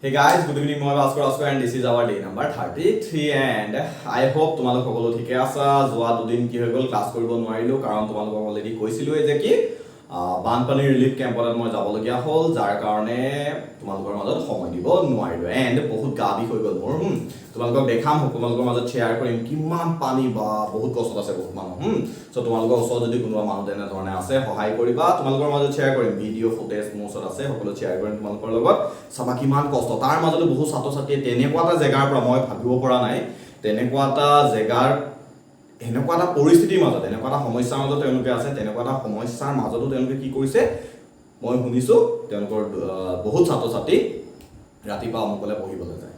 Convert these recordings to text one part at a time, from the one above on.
Hey guys, good evening. মই ভাস্কৰ আছো and this is our day number 33 and I hope তোমালোক সকলো ঠিকে আছা। যোৱা দুদিন কি হৈ গল ক্লাস কৰিব নোৱাৰিলো কাৰণ তোমালোকক অলৰেডি কৈছিলোৱে যে কি বানপানী ৰিলিফ কেম্পত মই যাবলগীয়া হ'ল যাৰ কাৰণে তোমালোকৰ মাজত সময় দিব নোৱাৰিলো and বহুত গাবি হৈ গল মোৰ তোমালোকক দেখাম তোমালোকৰ মাজত শেয়াৰ কৰিম কিমান পানী বা বহুত কষ্ট আছে বহুত মানুহ সো তোমালোকৰ ওচৰত যদি কোনোবা মানুহ তেনে ধৰণে আছে সহায় কৰিবা তোমালোকৰ মাজত শেয়াৰ কৰিম ভিডিঅ' ফুটেজ মোৰ ওচৰত আছে সকলো শেয়াৰ কৰিম তোমালোকৰ লগত সবা কিমান কষ্ট তাৰ মাজত বহু ছাত্ৰ ছাত্ৰীয়ে তেনেকুৱা এটা জেগাৰ পৰা মই ভাবিব পৰা নাই তেনেকুৱা এটা জেগাৰ এনেকুৱা এটা পৰিস্থিতিৰ মাজত এনেকুৱা এটা সমস্যাৰ মাজত তেওঁলোকে আছে তেনেকুৱা এটা সমস্যাৰ মাজতো তেওঁলোকে কি কৰিছে মই শুনিছো তেওঁলোকৰ বহুত ছাত্ৰ ছাত্ৰী ৰাতিপুৱা আমকলে পঢ়িবলৈ যায়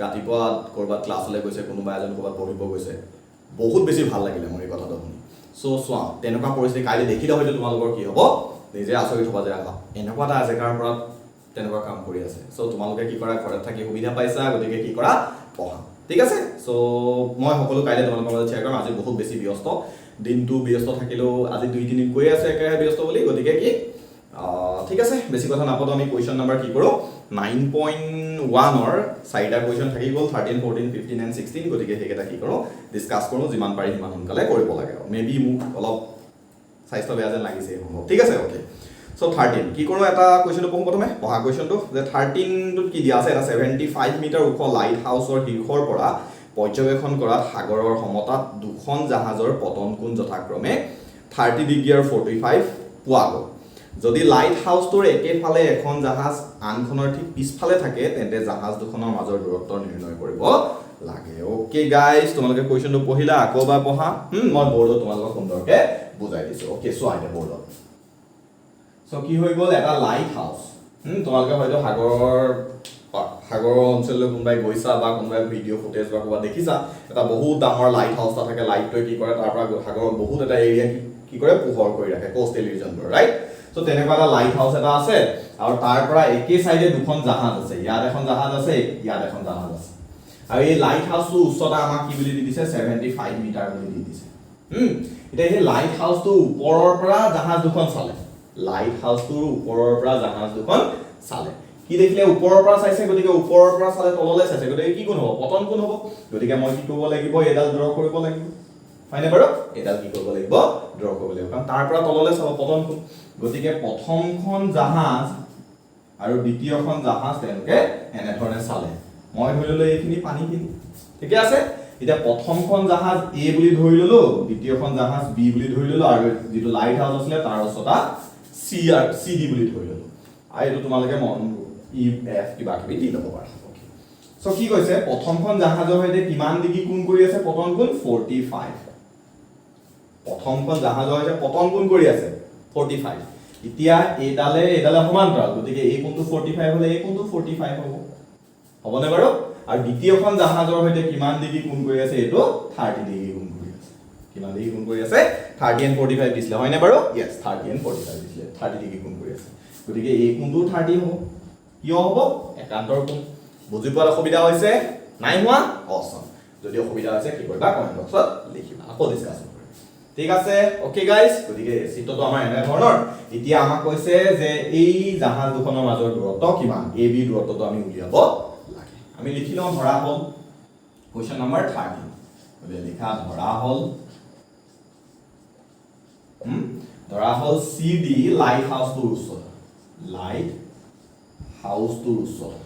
ৰাতিপুৱা কৰবাত ক্লাছলৈ গৈছে কোনোবা এজন কৰবাত পঢ়িব গৈছে বহুত বেছি ভাল লাগিলে মোৰ এই কথাটো শুনি সো সোৱা তেনেকুৱা পৰিস্থিতি কাইলৈ দেখিলে হয়তো তোমালোকৰ কি হ'ব নিজে আচৰিত হ'ব যে এনেকুৱা এটা জেগাৰ পৰা তেনেকুৱা কাম কৰি আছে সো তোমালোকে কি কৰা ঘৰত থাকি সুবিধা পাইছা গতিকে কি কৰা পঢ়া ঠিক আছে সো মই সকলো কাইলৈ তোমালোকৰ মাজত শেয়াৰ কৰিম আজি বহুত বেছি ব্যস্ত দিনটো ব্যস্ত থাকিলেও আজি 2-3 দিন কৈ আছে একেহে ব্যস্ত বুলি গতিকে কি ঠিক আছে বেছি কথা নাপাতো আমি কোৱেশ্চন নাম্বাৰ কি কৰো 9.1 অৰ চাৰিটা কোৱেশ্চন থাকি গল 13 14 15 and 16 গতিকে হেকেটা কি কৰো ডিসকাস কৰো যিমান পাৰি সিমান সোনকালে কৰিব লাগে মেবি মোক অলপ সাইজটো বেয়া যেন লাগিছে সম্ভৱ ঠিক আছে ওকে সো 13 কি কৰো এটা কোৱেশ্চনটো পঢ়ো প্ৰথমে পঢ়া কোৱেশ্চনটো যে 13 টোত কি দিয়া আছে এটা 75 মিটাৰ ওখ লাইট হাউছৰ শীৰ্ষৰ পৰা পৰ্যবেক্ষণ কৰাত সাগৰৰ সমতাত দুখন জাহাজৰ পতন কোণ যথাক্ৰমে 30 ডিগ্ৰী আৰু 45 পোৱা গ'ল যদি লাইট হাউছটোৰ একেফালে এখন জাহাজ আনখনৰ ঠিক পিছফালে থাকে তেন্তে জাহাজ দুখনৰ মাজৰ দূৰত্ব নিৰ্ণয় কৰিব লাগে ওকে গাইস তোমালোকে কোৱেশ্চনটো পঢ়িলা আকৌ বা পঢ়া মই বৰ্ডত তোমালোকক সুন্দৰকে বুজাই দিছো ওকে সো আইতে বৰ্ডত সো কি হৈ গ'ল এটা লাইট হাউছ তোমালোকে হয়তো সাগৰৰ অঞ্চললৈ কোনবাই গৈছা বা কোনবাই ভিডিঅ' ফুটেজ বা কোবা দেখিছা এটা বহুত ডাঙৰ লাইট হাউছ থাকে লাইটটোৱে কি কৰে তাৰ পৰা সাগৰৰ বহুত এটা এৰিয়া কি কৰে পোহৰ কৰি ৰাখে কোষ্টেল ৰিজনবোৰ ৰাইট সো তেনেকুৱা এটা লাইট হাউছ এটা আছে আৰু তাৰ পৰা একে সাইডে দুখন জাহাজ আছে ইয়াত এখন জাহাজ আছে ইয়াত এখন জাহাজ আছে আৰু এই লাইট হাউছটো উচ্চতা আমাক কি বুলি দি দিছে 75 মিটাৰ বুলি দি দিছে এটা এই লাইট হাউছটো ওপৰৰ পৰা জাহাজ দুখন চালে লাইট হাউছটোৰ ওপৰৰ পৰা জাহাজ দুখন চালে কি দেখিলে ওপৰৰ পৰা চাইছে গতিকে ওপৰৰ পৰা চালে তললৈ চাইছে গতিকে কি কোন হ'ব পতন কোন হ'ব গতিকে মই কি কৰিব লাগিব এডাল ড্ৰ কৰিব লাগিব ফাইনে বাৰু এডাল কি কৰিব লাগিব ড্ৰ কৰিব লাগিব কাৰণ তাৰ পৰা তললৈ চাব পতন কোন গতিকে প্ৰথমখন জাহাজ আৰু দ্বিতীয়খন জাহাজ তেওঁলোকে এনে ধৰণে চালে মই ধৰি ললো এইখিনি পানীখিনি ঠিক আছে এটা প্ৰথমখন জাহাজ A বুলি ধৰি ললো দ্বিতীয়খন জাহাজ B বুলি ধৰি ললো আৰু যেটো লাইট হাউছ আছিল তাৰ উচ্চতা CD বুলি ধৰি ললো আৰু এটো তোমালোকে মন EF কিবা কিবি দি লব পাৰা ওকে সো কি কৈছে প্ৰথমখন জাহাজৰ সৈতে কিমান ডিগ্ৰী কোণ কৰি আছে পতন কোণ 45 প্ৰথমখন জাহাজৰ সৈতে পতন কোণ কৰি আছে 45 এতিয়া এডালে সমান্তৰাল গতিকে এই কোণটো 45 হলে এই কোণটো 45 হ'ব হ'বনে বাৰু আৰু দ্বিতীয়খন জাহাজৰ সৈতে কিমান ডিগ্ৰী কোণ কৰি আছে এটো 30 ডিগ্ৰী কোণ কৰি আছে কিমান ডিগ্ৰী কোণ কৰি আছে 30 and 45 দিছিলে হয়নে বাৰু यस 30 and 45 দিছিলে 30 ডিগ্ৰী কোণ কৰি আছে গতিকে এই কোণটো 30 হ'ব কিয় হ'ব একান্তৰ কোণ বুজি পোৱাৰ অসুবিধা হৈছে নাই হোৱা অসম যদি অসুবিধা হৈছে কি কৰিবা কমেন্ট বক্সত লিখিবা আকৌ ডিসকাস ঠিক আছে ওকে গাইস গতিকে চিত্ৰটো আমাৰ এনে ধৰণৰ এতিয়া আমাক কৈছে যে এই জাহাজ দুখনৰ মাজৰ দূৰত্ব কিমান AB দূৰত্বটো আমি উলিয়াব লাগে আমি লিখি লওঁ ধৰা হ'ল কোৱেশ্চন নম্বৰ 13 গতিকে লিখা ধৰা হ'ল CD লাইট হাউছটোৰ উচ্চতা লাইট হাউছটোৰ উচ্চতা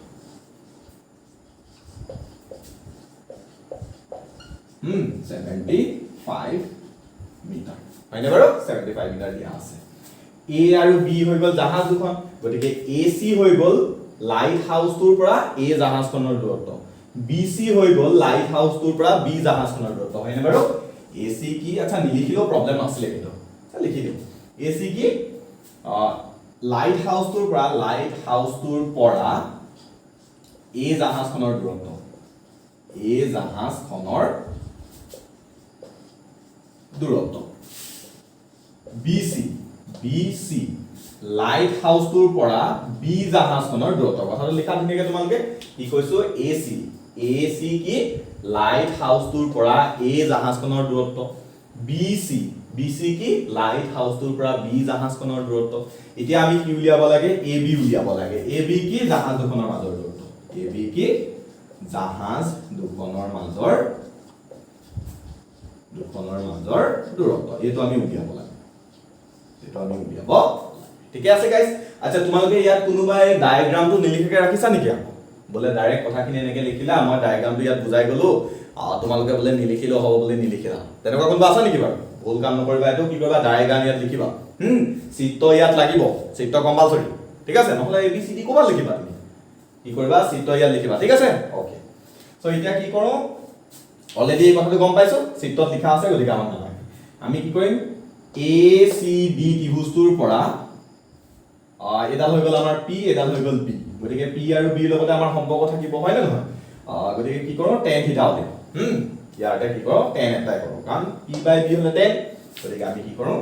75 মিটাৰ হয়নে বাৰু 75 মিটাৰ দিয়া আছে A আৰু B হৈ গল জাহাজ দুখন গতিকে AC হৈ গল লাইট হাউছটোৰ পৰা A জাহাজখনৰ দূৰত্ব BC হৈ গল লাইট হাউছটোৰ পৰা B জাহাজখনৰ দূৰত্ব হয়নে বাৰু AC কি আচ্ছা নিলিখিলেও প্ৰবলেম নাছিলে কিন্তু লিখি দিও AC কি লাইট হাউছটোৰ পৰা A জাহাজখনৰ দূৰত্ব BC লাইট হাউছটোৰ পৰা B জাহাজখনৰ দূৰত্ব কথাটো লিখা ধুনীয়াকৈ তোমালোকে কি কৈছো AC কি লাইট হাউছটোৰ পৰা A জাহাজখনৰ দূৰত্ব BC কি লাইট হাউছটোৰ পৰা B জাহাজখনৰ দূৰত্ব এতিয়া আমি কি উলিয়াব লাগে AB উলিয়াব লাগে AB কি জাহাজ দুখনৰ মাজৰ দূৰত্ব AB কি জাহাজ দুখনৰ মাজৰ দূৰত্ব এইটো আমি উলিয়াব লাগে ঠিকে আছে গাইস আচ্ছা তোমালোকে ইয়াত কোনোবাই ডায়াগ্ৰামটো নিলিখাকে ৰাখিছা নেকি আকৌ বলে ডাইৰেক্ট কথাখিনি এনেকে লিখিলা মই ডায়াগ্ৰামটো ইয়াত বুজাই গলো তোমালোকে বলে নিলিখিলো হ'ব বলে নিলিখিলা তেনেকুৱা কোনোবা আছে নেকি বাৰু ভুল কাম নকৰিবা এটো কি কৰিবা ডায়াগ্ৰাম ইয়াত লিখিবা চিত্ৰ ইয়াত লাগিব চিত্ৰ কম্পালসৰি ঠিক আছে নহলে ABCD কোবা লিখিবা তুমি কি কৰিবা চিত্ৰ ইয়াত লিখিবা ঠিক আছে ওকে সো এতিয়া কি কৰো অলৰেডি এই কথাটো গম পাইছো চিত্ৰত লিখা আছে গতিকে আমাক নালাগে আমি কি কৰিম ACD ত্ৰিভুজটোৰ পৰা এডাল হৈ গল আমাৰ P এডাল হৈ গল B গতিকে P আৰু B লগতে আমাৰ সম্পৰ্ক থাকিব হয় না নহয় গতিকে কি কৰো tan থিটা উলিয়াম ইয়াতে কি কৰো tan এপ্লাই কৰো কাৰণ P by B হলে tan গতিকে আমি কি কৰো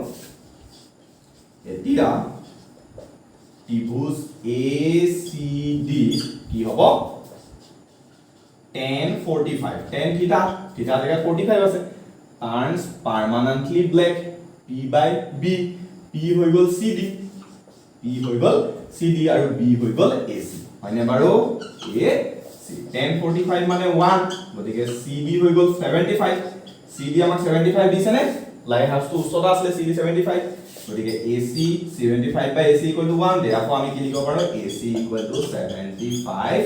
এতিয়া ত্ৰিভুজ ACD কি হ'ব tan 45 tan theta জায়গা 45 আছে turns permanently black P by B P হৈ গল CD আৰু B হৈ গল AC হয়নে বাৰু AC tan 45 মানে 1 গতিকে CD হৈ গল 75 CD আমাক 75 দিছে নে লাইট হাউসটো উচ্চতা আছে CD 75 গতিকে AC 75 by AC 1 therefore আমি কি লিখিব পাৰো AC 75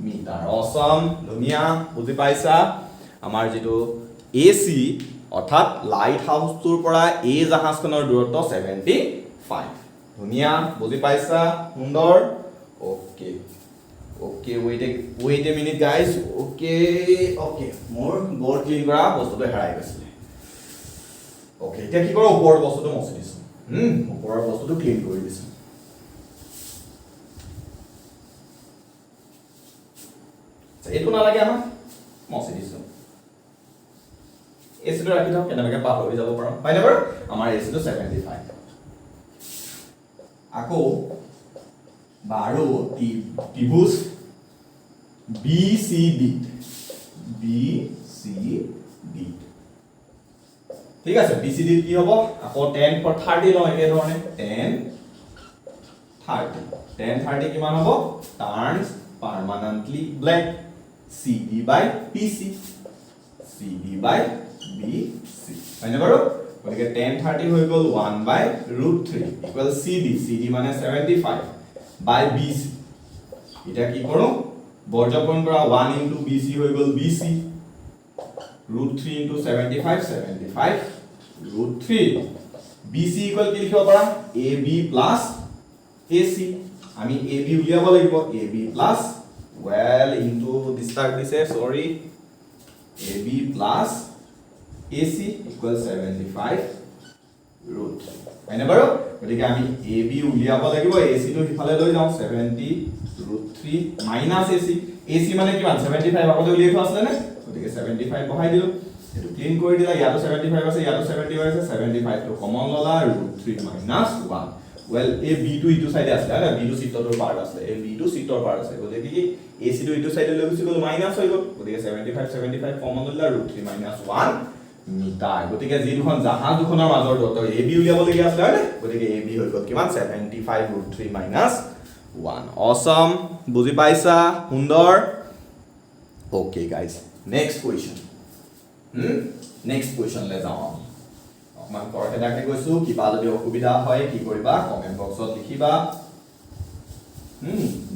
মিটাৰ অসম ধুনিয়া বুজি পাইছা আমাৰ যেটো AC অৰ্থাৎ লাইট হাউসটোৰ পৰা A জাহাজখনৰ দূৰত্ব 75 ধুনিয়া বুজি পাইছা সুন্দৰ okay wait a minute guys okay মোৰ বোৰ্ড ক্লিন কৰা বস্তুটো হেৰাই গৈছিল ওকে এতিয়া কি কৰো ওপৰৰ বস্তুটো মচি দিছো ওপৰৰ বস্তুটো ক্লিন কৰি দিছো এইটো নালাগে আমাক মচি দিছো এসিটো ৰাখি থাও কেনেকৈ পাৰ হৈ যাব পাৰো হয় না বাৰু আমাৰ এসিটো 75 আকৌ বাৰো ত্ৰিভুজ BCD ঠিক আছে BCD কি হ'ব আকৌ tan for 30 লও একে ধৰণে tan 30 কিমান হ'ব turns permanently black CD by BC হয়নে বাৰু গতিকে tan 30 হৈ গল 1/√3 equals CD মানে 75 by BC এটা কি কৰো বৰ্জপন কৰা 1 into BC হৈ গল BC √3 into 75 √3 BC equal কি লিখিব পাৰা AB plus AC আমি AB উলিয়াব লাগিব AB plus well into disturb দিছে sorry AB plus AC equals 75 √3 হয়নে বাৰু গতিকে আমি AB উলিয়াব লাগিব AC টো ইফালে লৈ যাও 70 √3 minus AC মানে কিমান 75 আগতে উলিয়াই থোৱা আছিল নে গতিকে 75 বহাই দিলো এটো ক্লিন কৰি দিলা ইয়াতো 75 আছে ইয়াতো 75 আছে 75 টো কমন ললা √3 minus 1 well a b2 ইটো সাইডে আছে না b2 চিত্ৰটোৰ পাৰ্ট আছে a b2 চিত্ৰৰ পাৰ্ট আছে গতিকে কি ac টো ইটো সাইডে লৈ গুছি গল মাইনাস হৈ গল গতিকে 75 কমন ললা √3 minus 1 মিটাৰ গতিকে যি দুখন জাহাজ দুখনৰ মাজৰ দূৰত্ব ab উলিয়াব লগিয়া আছে না গতিকে ab হৈ গল কিমান 75 √3 minus 1 awesome বুজি পাইছা সুন্দৰ okay guys next question লৈ যাও অকমান কৰতে ডাকে গৈছো কিবা যদি অসুবিধা হয় কি কৰিবা কমেন্ট বক্সত লিখিবা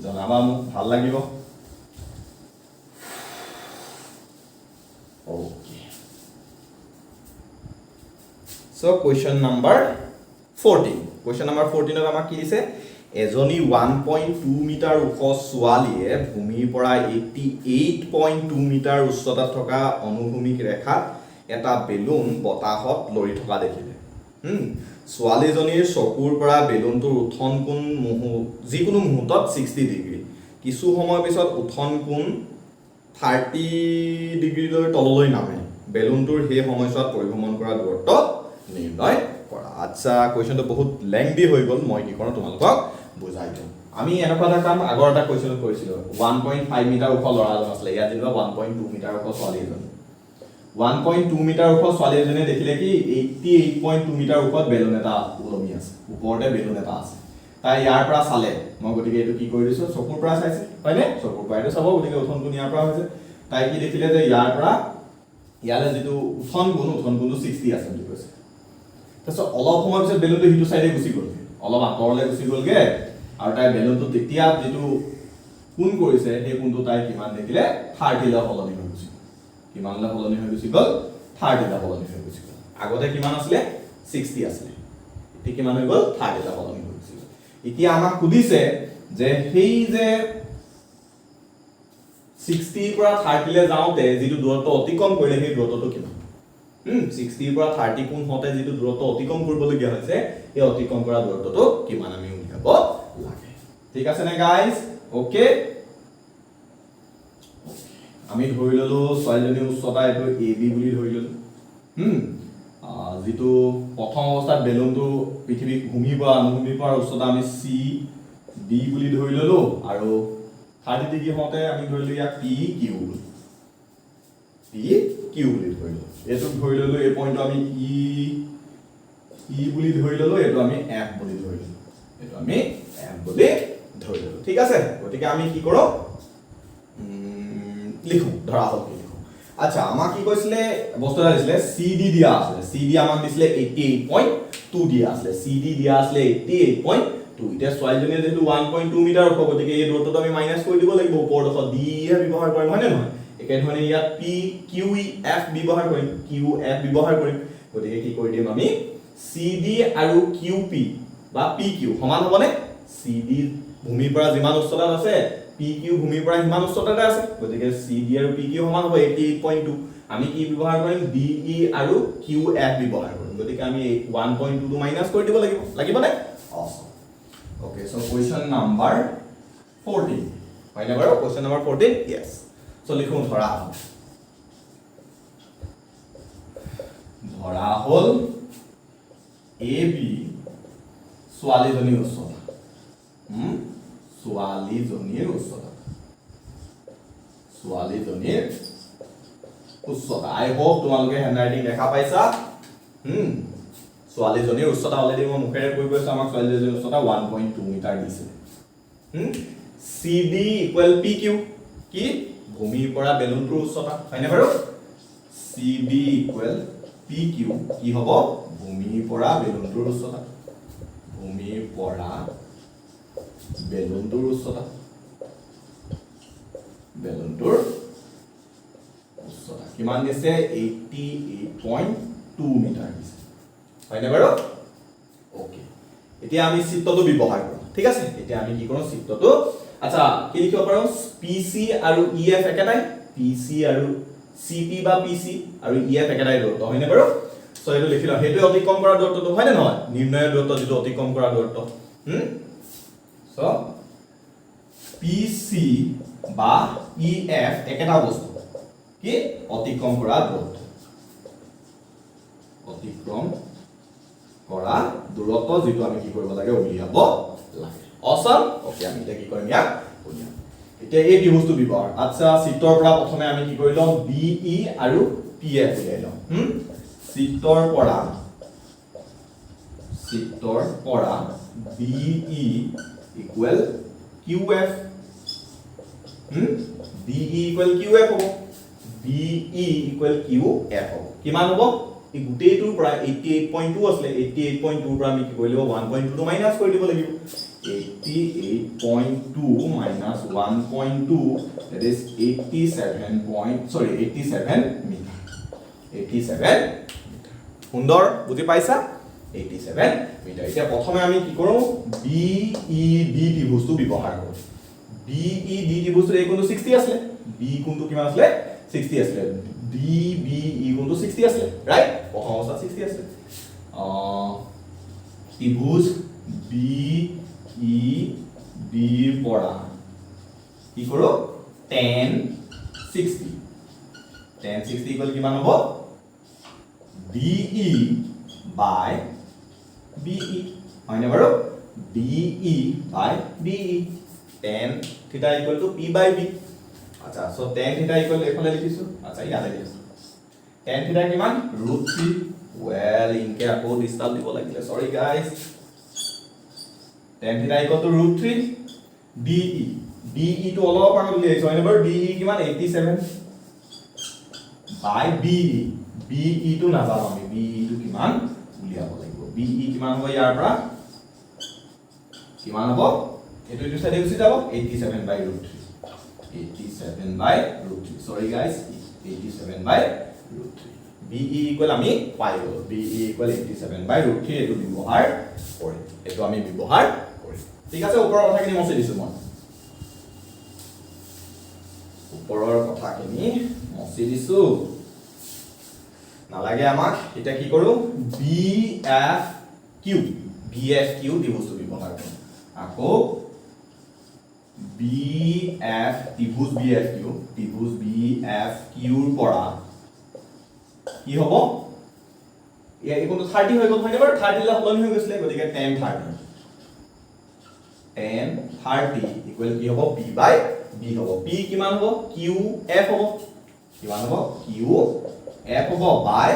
জনাবা মোক ভাল লাগিব okay so question number 14 ত আমাক কি দিছে এজনী 1.2 মিটাৰ ওখ ছোৱালীয়ে ভূমিৰ পৰা 88.2 মিটাৰ উচ্চতাত থকা অনুভূমিক ৰেখাত এটা বেলুন বতাহত লৰি থকা দেখিলে ছোৱালীজনীৰ চকুৰ পৰা বেলুনটোৰ উঠন কোণ যিকোনো মুহূৰ্তত 60 ডিগ্ৰী কিছু সময় পিছত উঠন কোণ 30 ডিগ্ৰীলৈ তললৈ নামে বেলুনটোৰ সেই সময়ছোৱাত পৰিভ্ৰমণ কৰা দূৰত্ব নিৰ্ণয় কৰা আচ্ছা কোৱেশ্চনটো বহুত লেংদি হৈ গল মই কি কৰো তোমালোকক বুজাই দিম আমি এনেকুৱা এটা কাম আগৰ এটা কোৱেশ্চন কৰিছিলো 1.5 মিটাৰ ওখ লৰাজন আছিল ইয়াত যেনিবা 1.2 মিটাৰ ওখ ছোৱালী এজন 1.2 মিটাৰ ওখ ছোৱালী এজনে দেখিলে কি 88.2 মিটাৰ ওখত বেলুন এটা ওলমি আছে ওপৰতে বেলুন এটা আছে তাই ইয়াৰ পৰা চালে মই গতিকে এইটো কি কৰি দিছো চকুৰ পৰা চাইছে হয়নে চকুৰ পৰা এইটো চাব গতিকে উঠন কোণ ইয়াৰ পৰা হৈছে তাই কি দেখিলে যে ইয়াৰ পৰা ইয়ালে যেটো উঠন কোণটো 60 আছে বুলি কৈছে তাৰছত অলপ সময় পিছত বেলুনটো হিটো সাইডে গুছি গ'ল অলপ আঁতৰলে গুছি গ'লগে আৰু তাই বেলুনটো তেতিয়া যেটো কোণ কৰিছে সেই কোণটো তাই কিমান দেখিলে 30 লে সলনি হৈ গৈছে কিমানলে সলনি হৈ গৈছে গ'ল 30 লে সলনি হৈ গৈছে আগতে কিমান আছিল 60 আছিল এতিয়া কিমান হৈ গ'ল 30 লে সলনি হৈ গৈছে এতিয়া আমাক সুধিছে যে সেই যে 60 পৰা 30 লে যাওতে যেটো দূৰত্ব অতিক্ৰম কৰিলে সেই দূৰত্বটো কিমান 60 পৰা 30 কোণ হতে যেটো দূৰত্ব অতিক্ৰম কৰিবলগীয়া হৈছে এই অতিক্ৰম কৰা দূৰত্বটো কিমান আমি উলিয়াব লাগে ঠিক আছে নে গাইস ওকে আমি ধৰি ললো ছোৱালীজনীৰ উচ্চতা এটো AB বুলি ধৰি ললো যেটো প্ৰথম অৱস্থাত বেলুনটো পৃথিৱী ঘূমি পৰা অনুভূমি পৰা উচ্চতা আমি CD বুলি ধৰি ললো আৰু 30 ডিগ্ৰী হতে আমি ধৰিলো ইয়াক PQ বুলি ধৰিলো এটো ধৰি ললো এই পইণ্টটো আমি E বুলি ধৰি ললো এটো আমি F বুলি ধৰিলো এটো আমি F বুলি ধৰিলো ঠিক আছে গতিকে আমি কি কৰো লিখো ধৰা হল কি লিখো আচ্ছা আমাক কি কৈছিলে বস্তুটা দিছিলে CD দিয়া আছে CD আমাক দিছিলে 88.2 দিয়া আছে CD দিয়া আছে 88.2 এটা ছোৱালীজনীয়ে যেটো 1.2 মিটাৰ ওখ গতিকে এই দূৰত্বটো আমি মাইনাস কৰি দিব লাগিব ওপৰটো D এ ব্যৱহাৰ কৰিম হয় নে নহয় একে ধৰণে ইয়াত PQF ব্যৱহাৰ কৰিম QF ব্যৱহাৰ কৰিম গতিকে কি কৰি দিম আমি CD আৰু QP বা PQ সমান হ'বনে CD ভূমিৰ পৰা যিমান উচ্চতাত আছে PQ ভূমিৰ পৰা সিমান উচ্চতাতে আছে গতিকে CD আৰু PQ সমান হ'ব 88.2 আমি কি ব্যৱহাৰ কৰিম DE আৰু QF ব্যৱহাৰ কৰিম গতিকে আমি 1.2 টো মাইনাস কৰি দিব লাগিবনে awesome okay so question number 14 হয় না বাৰু question number 14 yes so লিখো ধৰা হল AB ছোৱালীজনীৰ উচ্চতা ছোৱালীজনীৰ উচ্চতা আই হোপ তোমালোকে হ্যান্ডৰাইটিং দেখা পাইছা ছোৱালীজনীৰ উচ্চতা অলৰেডি মই মুখেৰে কৈ গৈছো আমাক ছোৱালীজনীৰ উচ্চতা 1.2 মিটাৰ দিছে CD = PQ কি ভূমিৰ পৰা বেলুনটোৰ উচ্চতা হয়নে বাৰু CD = PQ কি হ'ব ভূমিৰ পৰা বেলুনটোৰ উচ্চতা কিমান দিছে 88.2 মিটাৰ দিছে হয়নে বাৰু ওকে এতিয়া আমি চিত্ৰটো ব্যৱহাৰ কৰো ঠিক আছে এতিয়া আমি কি কৰো চিত্ৰটো আচ্ছা কি লিখিব পাৰো PC আৰু EF একেটাই PC আৰু CP বা PC আৰু EF একেটাই দূৰত্ব হয়নে বাৰু সো এটো লিখিলা হেতু অতিক্ৰম কৰা দূৰত্বটো হয়নে নহয় নিৰ্ণয় দূৰত্ব যেটো অতিক্ৰম কৰা দূৰত্ব সো PC বা EF একেটা বস্তু কি অতিক্ৰম কৰা দূৰত্ব যেটো আমি কি কৰিব লাগে উলিয়াব লাগে awesome ওকে আমি এটা কি কৰিম ইয়াক উলিয়াম এতিয়া এই ত্ৰিভুজটো ব্যৱহাৰ আচ্ছা চিত্ৰৰ পৰা প্ৰথমে আমি কি কৰিলম BE আৰু PF উলিয়াইলম চিত্ৰৰ পৰা BE equal QF BE equal QF হ'ব BE equal QF হ'ব কিমান হ'ব এই গুটেইটোৰ পৰা 88.2 আছিল 88.2 পৰা আমি কি কৰিলো 1.2 টো মাইনাস কৰি দিব লাগিব 88.2 minus 1.2 that is 87 মিটাৰ 87 সুন্দৰ বুজি পাইছা 87 মিটাৰ এতিয়া প্ৰথমে আমি কি কৰো BED ত্ৰিভুজটো ব্যৱহাৰ কৰো BED ত্ৰিভুজৰ এই কোণটো 60 আছিল B কোণটো কিমান আছিল 60 আছিল DBE কোণটো 60 আছিল ৰাইট প্ৰথম অৱস্থাত 60 আছিল ত্ৰিভুজ BED পৰা কি কৰো tan 60 ইকুয়াল কিমান হ'ব DE by BE হয়নে বাৰু DE by BE tan theta equal to P by B আচ্ছা সো tan theta equal এফালে লিখিছো আচ্ছা ইয়াতে লিখিছো tan theta কিমান √3 well ইনকে আকৌ ডিসটার্ব দিব লাগিলে sorry guys tan theta equal to root 3 DE DE to অলপ আগত উলিয়াইছো হয় নম্বৰ DE কিমান 87 by BE BE to নাজানো আমি BE to কিমান উলিয়াব লাগিব BE কিমান হ'ব ইয়াৰ পৰা কিমান হ'ব এটো সাইডে গুছি যাব 87 by root 3 87 by root 3 sorry guys 87 by root 3 BE equal আমি পাই গলো BE equal 87 by root 3 এটো ব্যৱহাৰ কৰিম এটো আমি ব্যৱহাৰ কৰিম ঠিক আছে ওপৰৰ কথাখিনি মচি দিছো মই ওপৰৰ কথাখিনি মচি দিছো নালাগে আমাক এটা কি কৰো BFQ BFQ দি বস্তু ব্যৱহাৰ কৰিম আকৌ BF ত্ৰিভুজ BFQ ৰ পৰা কি হ'ব এই কোনটো 30 হৈ গল হয় নেবাৰ 30 লা সলনি হৈ গৈছিল গতিকে tan 30 ইকুৱেল কি হ'ব P by B হ'ব P কিমান হ'ব QF হ'ব কিমান হ'ব QF হ'ব by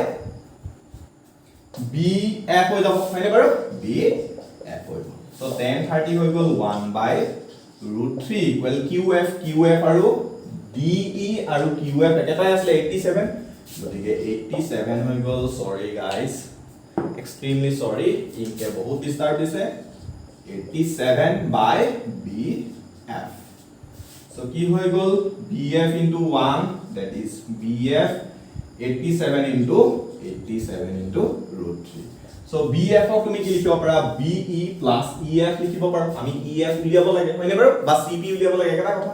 BF হৈ যাব হয় নেবাৰ BF হৈ যাব so tan 30 হৈ গল 1 by root 3 equal QF আৰু DE আৰু QF এটাই আছিল 87 গতিকে 87 হৈ গল sorry guys extremely sorry ইনকে বহুত ডিস্টার্ব দিছে 87 by BF so কি হৈ গল BF into 1 that is BF 87 into root 3 so BF of তুমি কি লিখিব পাৰা BE plus EF লিখিব পাৰা আমি EF উলিয়াব লাগে হয়নে বাৰু বা CP উলিয়াব লাগে এটা কথা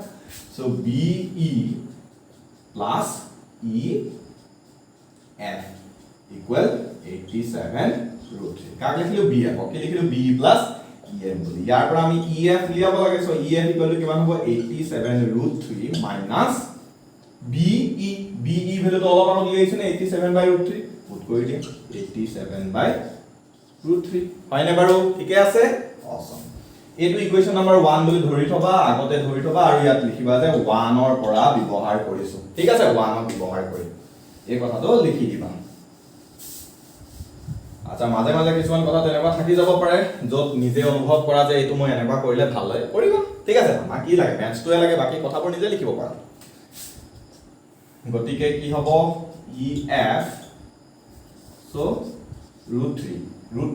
so BE plus EF equal 87 root 3 কাক লিখিলো BF ওকে লিখিলো BE plus EF বুলি ইয়াৰ পৰা আমি EF উলিয়াব লাগে so EF equal to কিমান হ'ব 87 root 3 minus BE ভ্যালু তো অলপ আগত লিখিছে না 87 by root 3 পুট কৰি দিম 87 by root 3 হয়নে বাৰু ঠিকে আছে awesome এটো ইকুৱেচন নম্বৰ 1 বুলি ধৰি থবা আগতে ধৰি থবা আৰু ইয়াত লিখিবা যে 1 ৰ পৰা ব্যৱহাৰ কৰিছো ঠিক আছে 1 ৰ ব্যৱহাৰ কৰি এই কথাটো লিখি দিবা আচ্ছা মাঝে মাঝে কিছুমান কথা তেনেকুৱা থাকি যাব পাৰে যত নিজে অনুভৱ কৰা যে এটো মই এনেকুৱা কৰিলে ভাল লাগে কৰিবা ঠিক আছে না কি লাগে ম্যাথছটোৱে লাগে বাকি কথাবোৰ নিজে লিখিব পাৰা গতিকে কি হ'ব EF so root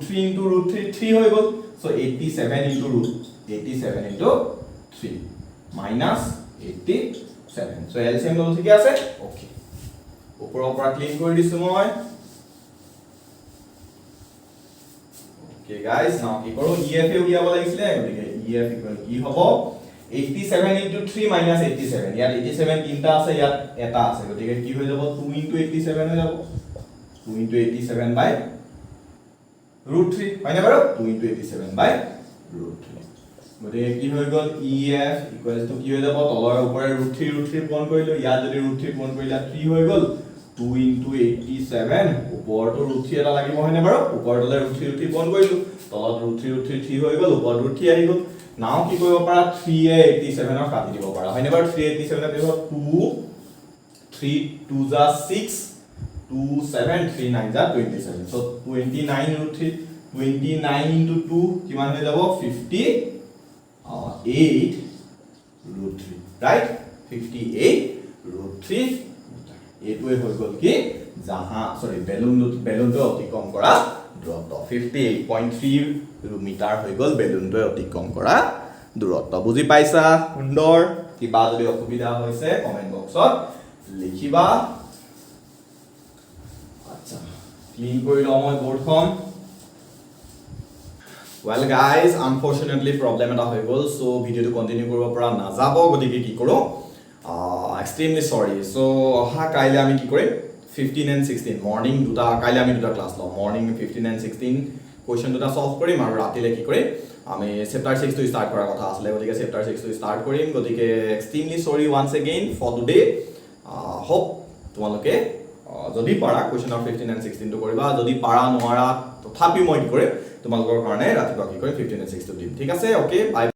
3 into root 3 হৈ গল so 87 into root 87 into 3 minus 87 so LCM ললো ঠিক আছে ওকে ওপৰৰ পৰা ক্লিন কৰি দিছো মই ওকে গাইস নাও কি কৰো EF এ উলিয়াব লাগিছিলে গতিকে EF ইকুৱেল কি হ'ব 87 into 3 minus 87 ইয়াত 87 তিনটা আছে ইয়াত এটা আছে গতিকে কি হৈ যাব 2 into 87 হৈ যাব 2 into 87 by root 3 হয় না বাৰু 2 into 87 by root 3 গতিকে কি হৈ গল EF equals to কি হৈ যাব তলৰ ওপৰে root 3 পূৰণ কৰিলো ইয়াত যদি root 3 পূৰণ কৰিলা 3 হৈ গল 2 into 87 ওপৰটো root 3 এটা লাগিব হয় না বাৰু ওপৰটোলে root 3 পূৰণ কৰিলো তলত root 3 হৈ গল ওপৰত root 3 আহি গল নাও কি কৰিব পাৰা 3 এ 87 ৰ কাটি দিব পাৰা হয় না বাৰু 3 87 এর পিছত 2 3 2 যা 6 2 7 3 9 যা 27 so 29 root 3 29 into 2 কিমান হৈ যাব 58 root 3 right 58 root 3 এটোৱে হৈ গল কি জাহা সৰি বেলুনটো অতিক্ৰম কৰা দূৰত্ব 58.3 মিটাৰ হৈ গল বেলুনটো অতিক্ৰম কৰা দূৰত্ব বুজি পাইছা সুন্দৰ কিবা যদি অসুবিধা হৈছে কমেন্ট বক্সত লিখিবা আচ্ছা ক্লিন কৰি লওঁ মই বোৰ্ডখন well guys unfortunately problem এটা হৈ গল সো ভিডিওটো কন্টিনিউ কৰিব পৰা নাযাব গতিকে কি কৰো extremely sorry so হা কাইলে আমি কি কৰিম 15 and 16 মর্নিং দুটা কাইলে আমি দুটা ক্লাস লম মর্নিং 15 and 16 কোশ্চেন দুটা সলভ কৰিম আৰু ৰাতিলে কি কৰিম আমি চ্যাপ্টাৰ 6 টো স্টাৰ্ট কৰাৰ কথা আছিল গতিকে চ্যাপ্টাৰ 6 টো স্টাৰ্ট কৰিম গতিকে extremely sorry once again for today hope তোমালোকে যদি পাৰা কোশ্চেন অফ 15 and 16 টো কৰিবা যদি পাৰা নোৱাৰা তথাপি মই কি কৰিম তোমালোকৰ কাৰণে ৰাতিপুৱা কি কৰিম 15 and 16 টো দিম ঠিক আছে ওকে বাই